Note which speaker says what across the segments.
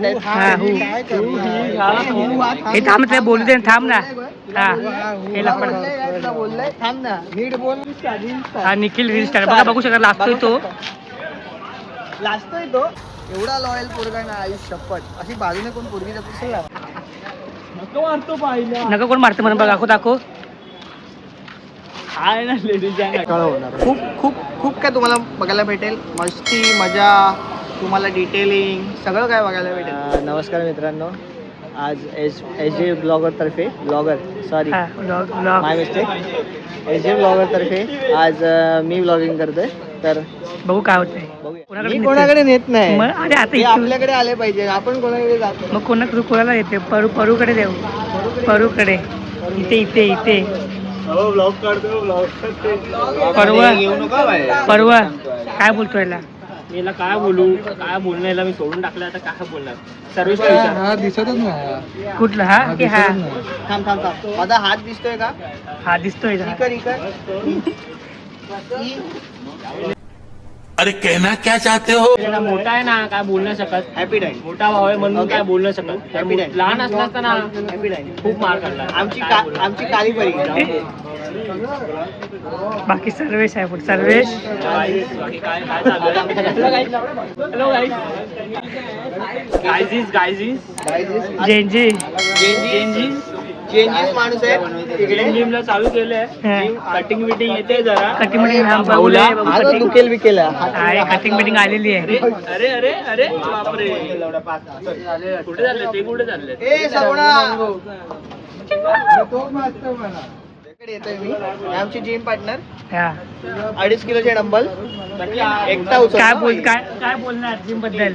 Speaker 1: हे थांब ते बोलू दे थांब ना. हा हे लपड
Speaker 2: बोललाय थांब ना नीट बोल.
Speaker 1: हा निखिल रील स्टार बघा बघू शकता लागतोय तो
Speaker 2: एवढा लॉयल पोरगा ना आयुष्य शपथ अशी बाजूने कोण पोरगी जात असेल ना
Speaker 1: नको मारतो पाहिला नका कोण मारतो म्हणून बघा दाखव आहे ना लेडीज
Speaker 2: खूप खूप खूप काय तुम्हाला बघायला भेटेल. मस्ती मजा तुम्हाला डिटेलिंग सगळं काय बघायला भेटेल. नमस्कार मित्रांनो, आज एस जे ब्लॉगर तर्फे सॉरी माय मिस्टेक एस जे ब्लॉगर तर्फे आज मी ब्लॉगिंग करतोय. तर
Speaker 1: बघू काय होतंय.
Speaker 2: मी कोणाकडे नेत नाही.
Speaker 1: अरे आता
Speaker 2: आपल्याकडे आले पाहिजे. आपण कोणाकडे जातो
Speaker 1: मग कोणाला येते परूकडे देऊ. परूकडे इथे परवा काय बोलतोय याला काय बोलणं याला मी सोडून टाकलं आता काय बोलणार. सर्विस
Speaker 2: दिसतच नाही
Speaker 1: कुठला हा की हा
Speaker 2: थांब माझा हात दिसतोय का.
Speaker 1: हा दिसतोय
Speaker 3: अरे कहना क्या चाहते हो.
Speaker 1: मोठा आहे ना काय बोलणं शकत.
Speaker 2: हॅपी डाय
Speaker 1: मोठा भाऊ आहे म्हणून काय बोलणं शकत. लहान असला असताना
Speaker 2: हॅपी डाय
Speaker 1: खूप मार खाल्ला.
Speaker 2: आमची काळी परी.
Speaker 1: बाकी सर्वेश आहे पण सर्वेश
Speaker 2: चेंजेस माणूस आहे
Speaker 1: जिमला चालू केलंय. कटिंग बिटिंग येते जरा कटिंग
Speaker 2: दुखेल बिकेल
Speaker 1: कटिंग बिटिंग आलेली आहे. अरे बापरे कुठे चालले ते कुठे चालले.
Speaker 2: येतोय मी आमची जिम पार्टनर 2.5 किलोचे डंबल एकटा
Speaker 1: काय बोलणार जिम बद्दल.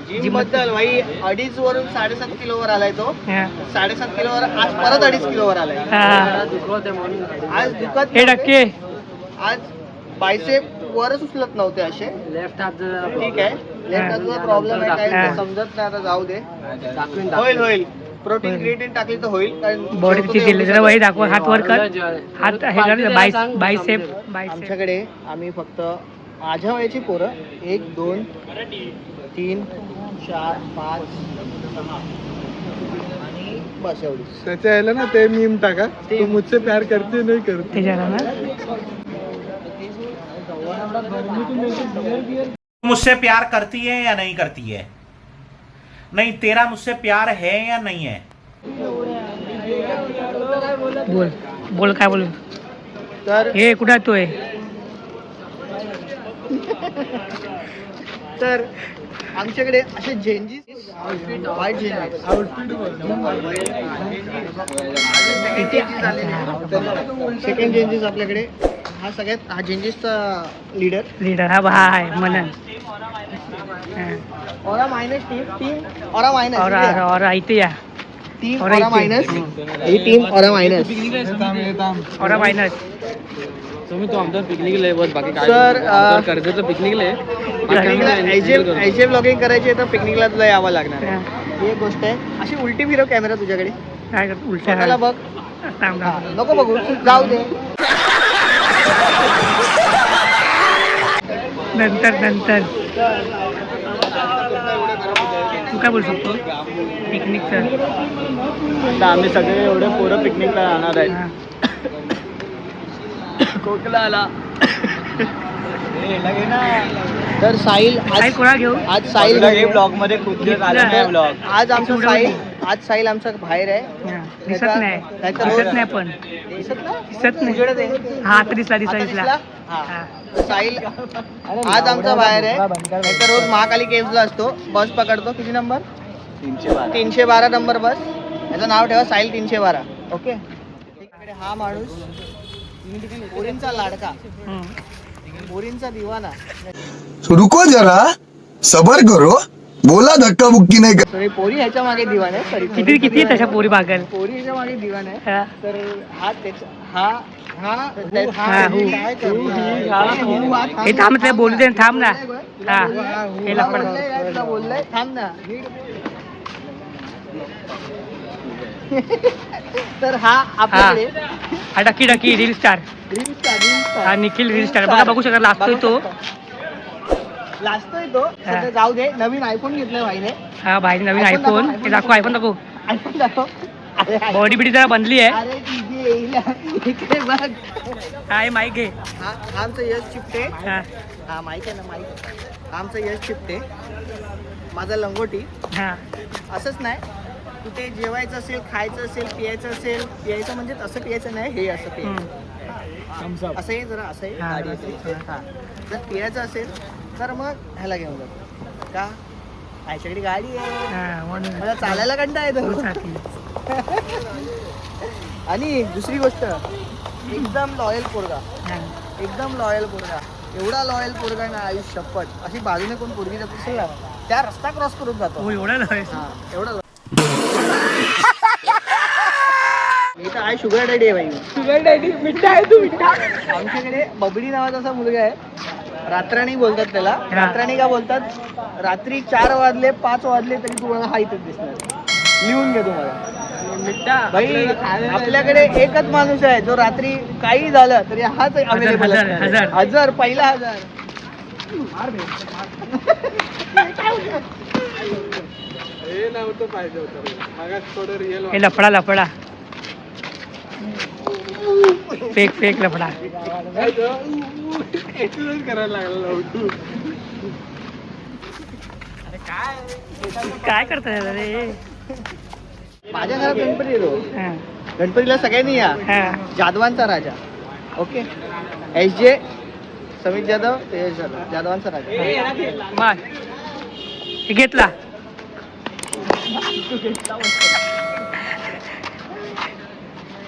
Speaker 2: जिम बद्दल भाई 2.5 वरून 7.5 किलोवर आलाय तो. 7.5 किलोवर आज परत 2.5 किलोवर आलाय. आज दुखत
Speaker 1: टक्के
Speaker 2: आज बायसेप वरच उचलत नव्हते असे.
Speaker 1: लेफ्ट हात
Speaker 2: ठीक आहे. लेफ्ट हातचा प्रॉब्लेम आहे काय समजत नाही. आता जाऊ दे होईल. प्रोटीन क्रिएटिन टाकली तर होईल.
Speaker 1: बॉडी किती केली जरा वही दाखव. हात वर कर. हात हे बायसेप.
Speaker 2: आमच्याकडे आम्ही फक्त माझ्या वयाची पोरं 1 2 3 4 5 6 आणि बस एवढी.
Speaker 4: त्याच्या यायला ना ते मीम टाका. तू मुझसे प्यार करते नाही करते.
Speaker 3: मुझसे प्यार करती है या नहीं करती है. नहीं तेरा मुझसे प्यार है या नहीं है.
Speaker 1: बोल काय बोल.
Speaker 2: तर
Speaker 1: हे कुठे येतोय.
Speaker 2: तर आमच्याकडे असे चेंजेस वाईट चेंजेस सेकंड चेंजेस आपल्याकडे. हा सगळ्यात हा चेंजेसचा लीडर
Speaker 1: हा भाई मनन
Speaker 2: aura minus team aura minus
Speaker 1: और इथे या
Speaker 2: team aura minus he team aura minus
Speaker 1: or minus.
Speaker 4: तुम्ही तो आमचं पिकनिकला बस बाकी काय
Speaker 2: सर
Speaker 4: कर्जचं पिकनिकला
Speaker 2: ऐजे ब्लॉगिंग करायची तर पिकनिकला तुला यावं लागणार आहे. ही एक गोष्ट आहे. अशी उलटी फिरव कॅमेरा तुझ्याकडे.
Speaker 1: काय
Speaker 2: उलट्याला बघ. नको बघू जाऊ दे.
Speaker 1: नंतर तू काय बोलू शकतो पिकनिकचं.
Speaker 2: आता आम्ही सगळे एवढे पोरं पिकनिकला जाणार आहेत. कोकला आला तर साहिल
Speaker 1: कोणा घेऊ.
Speaker 2: आज साहिल ब्लॉग मध्ये खूप ब्लॉग. आज साहिल आमचा बाहेर आहे.
Speaker 1: दिसत नाही पण दिसत नाही. हा आता दिसला.
Speaker 2: साहिल आज आमचा बाहेर आहे. नाहीतर रोज महाकाली केव्हला असतो. बस पकडतो. किती नंबर 312 नंबर बस. याचं नाव ठेवा साहिल 312. ओके. हा माणूस पोरींचा लाडका पोरींचा दिवाना.
Speaker 5: रुको जरा सबर करो. बोला धक्का बुक्की नाही कर.
Speaker 2: सॉरी पोरी ह्याच्या मागे दिवाना आहे.
Speaker 1: किती तशा पोरी भागल.
Speaker 2: पोरी ह्याच्या मागे दिवाना आहे. तर हा
Speaker 1: हे थांब ते बोलू दे थांब ना. हा हे लपड
Speaker 2: बोललाय थांब ना. तर हा आपल्याकडे
Speaker 1: हा डकी रील स्टार. हा निखिल रील स्टार बघा बघू शकता लागतोय तो
Speaker 2: लाजतोय तो सध्या, जाऊ दे. नवीन आयफोन घेतलाय भाईने.
Speaker 1: हा भाई नवीन
Speaker 2: iPhone
Speaker 1: आयफोन
Speaker 2: दाखव,
Speaker 1: हे दाखव आयफोन दाखव
Speaker 2: आयफोन दाखव. अरे
Speaker 1: बॉडी बिडी जरा बनली आहे
Speaker 2: अरे तिथे येईल इकडे बघ.
Speaker 1: हा माईक घे
Speaker 2: हा आमचं यश चिपटे.
Speaker 1: हा
Speaker 2: हा माहिती आहे ना, माहिती. आमचं यश चिपटे, माझा लंगोटी.
Speaker 1: हा
Speaker 2: असंच नाही, कुठे जेवायचं असेल, खायचं असेल, पियायचं असेल. पियायचं म्हणजे तसं पियायचं नाही, हे असं पियायचं. असं आहे जरा, असं आहे
Speaker 1: हा,
Speaker 2: गाडी असेल. हा जर पियायचं असेल तर मग ह्याला घेऊन जातो. का आईच्याकडे गाडी आहे,
Speaker 1: हा म्हणून
Speaker 2: मला चालायला कंटाळा येतो. आणि दुसरी गोष्ट, एकदम लॉयल पोरगा, एकदम लॉयल पोरगा. एवढा लॉयल पोरगा ना, आयुष्य शपथ. अशी बाजूने कोण पोरगी जात असेल ना, त्या रस्ता क्रॉस करून जातो.
Speaker 1: हो एवढा नाही
Speaker 2: हा एवढा. इथं आहे शुगर डॅडी आहे भाई. शुगर डॅडी मिठ्ठा आहे तू, मिठ्ठा. आमच्याकडे बबडी नावाचा असा मुलगा आहे. रात्राणी बोलतात त्याला. रात्राणी का बोलतात? रात्री 4 वाजले 5 वाजले तरी तुम्हाला हा इथेच दिसणार. लिहून घे तुम्हाला भाई. आपल्याकडे एकच माणूस आहे जो रात्री काही झालं तरी हाच अवेलेबल आहे. हजार पहिला 1000.
Speaker 4: हे नव्हतं पाहिजे होतं मागास, थोडं रिअल
Speaker 1: हे लफडा लफडा फेक फेक लफडा
Speaker 4: एक्सरसाइज करायला लागला.
Speaker 1: काय करताय रे
Speaker 2: माझ्या घरात गणपती येतो.
Speaker 1: हा
Speaker 2: गणपतीला सगळ्यांनी या.
Speaker 1: हा
Speaker 2: जाधवांचा राजा. ओके. एस जे समित जाधव, तेज जाधव, जाधवांचा राजा.
Speaker 1: मार हे घेतला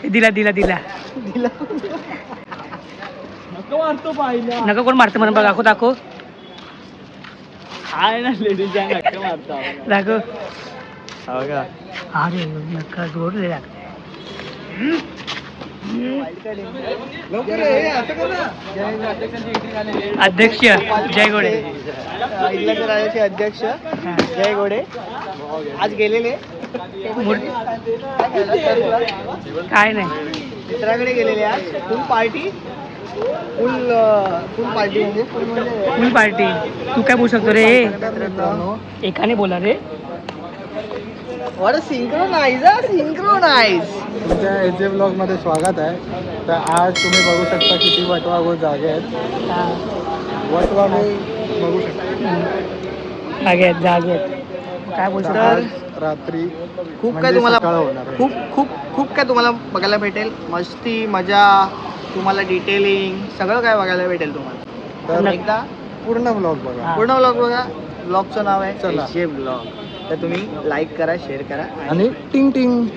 Speaker 1: हे दिला दिला दिला
Speaker 2: दिला. नको मारतो पाहिला.
Speaker 1: नका कोण मारतं म्हणून बघ दाखव दाखव
Speaker 2: आहे ना लेडीज नक्की मारतो.
Speaker 1: दाखव
Speaker 2: हो का?
Speaker 1: अरे नका जोडले
Speaker 2: लवकर ये, असं कर ना.
Speaker 1: अध्यक्ष जय गोडे
Speaker 2: इथल्या राजाचे अध्यक्ष जय गोडे आज गेलेले.
Speaker 1: काय नाही
Speaker 2: मित्राकडे गेलेले आज. फुल पार्टी. फुल पार्टी म्हणजे
Speaker 1: फुल पार्टी. तू काय बोलू शकतो रे एकाने बोला रे.
Speaker 2: वर सिंक्रोनाइज सिंक्रोनाइज.
Speaker 4: तुमच्या एजे ब्लॉग मध्ये स्वागत आहे. तर आज तुम्ही बघू शकता किती वटवाघूळ जागे आहेत. वटवाघूळ बघू शकता.
Speaker 1: जागे आहेत जागे आहेत काय बोलतो
Speaker 4: आज रात्री
Speaker 2: खूप
Speaker 4: म्हणजे
Speaker 2: काय तुम्हाला
Speaker 4: सकाळ होणार आहे.
Speaker 2: खूप खूप खूप काय तुम्हाला बघायला भेटेल. मस्ती मजा, तुम्हाला डिटेलिंग सगळं काय बघायला भेटेल तुम्हाला.
Speaker 4: तर
Speaker 2: एकदा
Speaker 4: पूर्ण ब्लॉग बघा.
Speaker 2: पूर्ण ब्लॉग बघा. ब्लॉगचं नाव आहे
Speaker 4: चला.
Speaker 2: SJ blog. तर तुम्ही लाईक करा, शेअर करा
Speaker 4: आणि टिंग टिंग